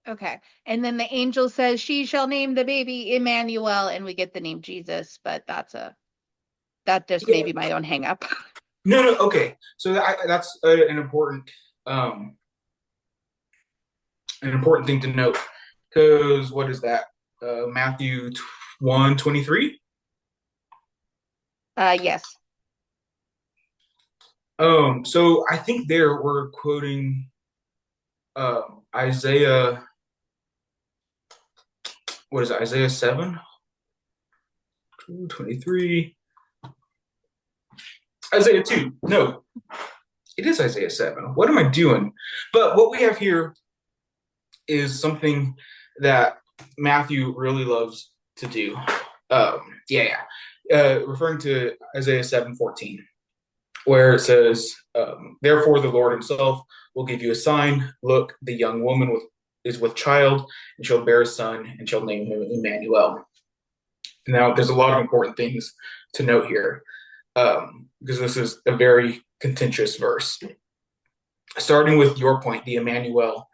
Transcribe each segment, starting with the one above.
Okay. And then the angel says, she shall name the baby Emmanuel, and we get the name Jesus, but that just may Yeah. be my own hang up. No, no, okay. So that's um, an important thing to note because what is that? Matthew 1:23. Yes. So I think there we're quoting Isaiah. What is it? Isaiah 7, 23. Isaiah 2. No, it is Isaiah 7. What am I doing? But what we have here is something that Matthew really loves to do. Yeah, yeah. Referring to Isaiah 7:14, where it says, "Therefore the Lord Himself will give you a sign. Look, the young woman is with child, and shall bear a son, and shall name him Emmanuel." Now, there's a lot of important things to note here, because this is a very contentious verse. Starting with your point, the Emmanuel.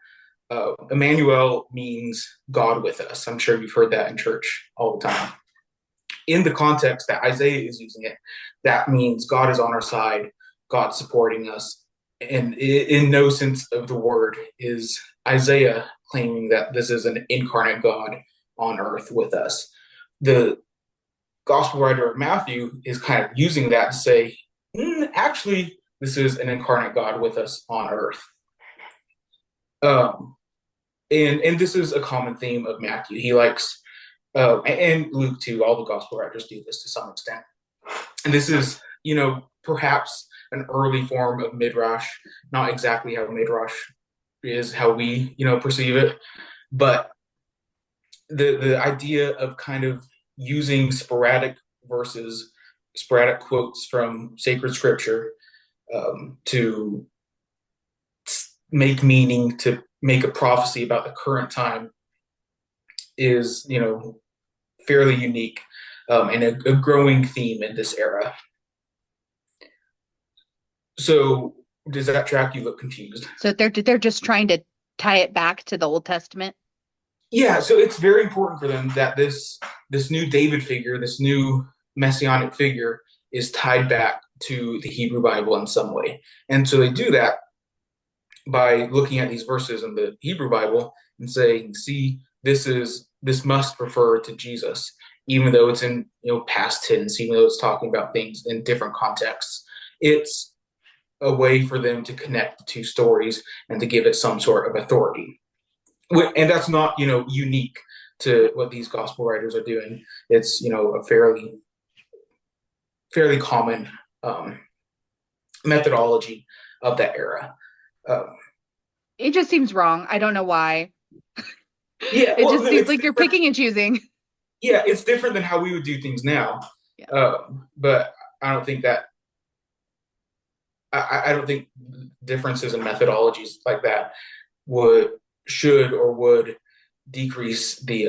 Emmanuel means God with us. I'm sure you've heard that in church all the time. In the context that Isaiah is using it, that means God is on our side, God supporting us. And in no sense of the word is Isaiah claiming that this is an incarnate God on earth with us. The gospel writer of Matthew is kind of using that to say, actually, this is an incarnate God with us on earth. Um, and this is a common theme of Matthew. He likes, and Luke too. All the gospel writers do this to some extent. And this is, perhaps an early form of midrash. Not exactly how midrash is, how we, perceive it, but the idea of kind of using sporadic verses, sporadic quotes from sacred scripture, to make meaning, to make a prophecy about the current time is, fairly unique, and a growing theme in this era. So does that track? You look confused. So they're just trying to tie it back to the Old Testament. Yeah, so it's very important for them that this new David figure, this new messianic figure, is tied back to the Hebrew Bible in some way. And so they do that by looking at these verses in the Hebrew Bible and saying, see, this must refer to Jesus, even though it's in past tense, even though it's talking about things in different contexts. It's a way for them to connect the two stories and to give it some sort of authority. And that's not unique to what these gospel writers are doing. It's a fairly common, methodology of that era. Um, It just seems wrong. I don't know why. yeah, It well, just no, seems it's like you're different. picking and choosing. Yeah, it's different than how we would do things now. Yeah. But I don't think that I don't think differences in methodologies like that would should or would decrease the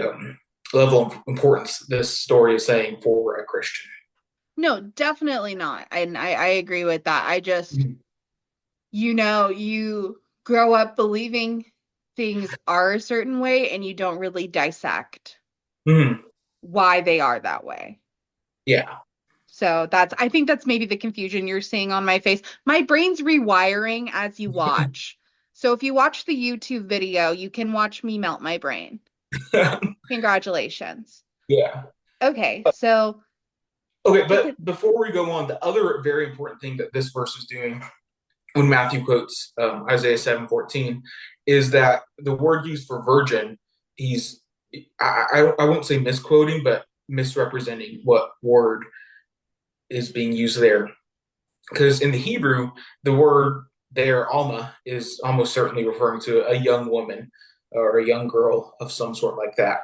level of importance this story is saying for a Christian. No, definitely not. And I agree with that. I just, Mhm. you grow up believing things are a certain way and you don't really dissect Mhm. why they are that way. Yeah. So I think that's maybe the confusion you're seeing on my face. My brain's rewiring as you watch. So if you watch the YouTube video, you can watch me melt my brain. Congratulations. Yeah. Okay, so Okay, with but it, before we go on, the other very important thing that this verse is doing when Matthew quotes Isaiah 7:14 is that the word used for virgin, he's I won't say misquoting, but misrepresenting what word is being used there. Because in the Hebrew, the word there, Alma, is almost certainly referring to a young woman or a young girl of some sort like that.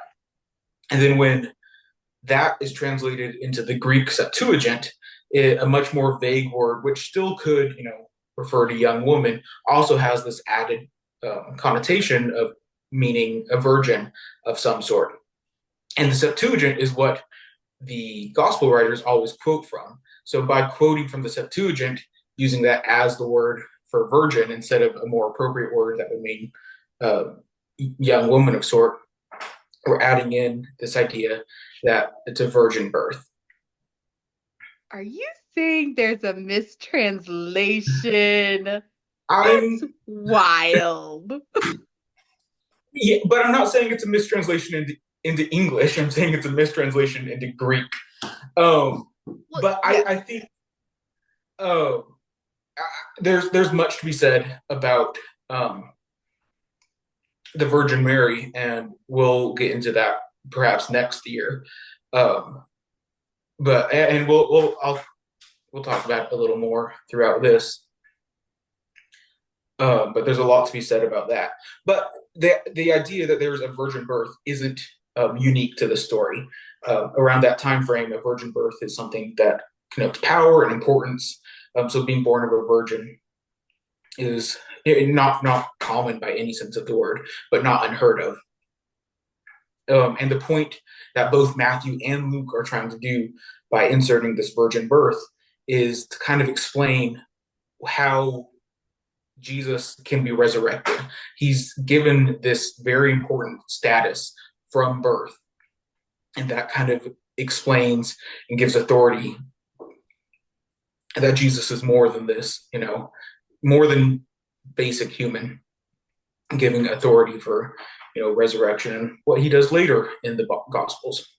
And then when that is translated into the Greek Septuagint, a much more vague word, which still could, refer to young woman, also has this added connotation of meaning a virgin of some sort. And the Septuagint is what the gospel writers always quote from. So by quoting from the Septuagint, using that as the word for virgin instead of a more appropriate word that would mean young woman of sort, we're adding in this idea that it's a virgin birth. Are you saying there's a mistranslation? That's I'm wild. Yeah, but I'm not saying it's a mistranslation into English. I'm saying it's a mistranslation into Greek. But Yeah. I think uh, there's much to be said about the Virgin Mary, and we'll get into that perhaps next year. Um, but and we'll talk about it a little more throughout this. But there's a lot to be said about that. But the idea that there is a virgin birth isn't unique to the story. Around that time frame, a virgin birth is something that connotes power and importance. So being born of a virgin is not common by any sense of the word, but not unheard of. And the point that both Matthew and Luke are trying to do by inserting this virgin birth is to kind of explain how Jesus can be resurrected. He's given this very important status from birth, and that kind of explains and gives authority that Jesus is more than this, more than basic human, giving authority for resurrection and what he does later in the Gospels.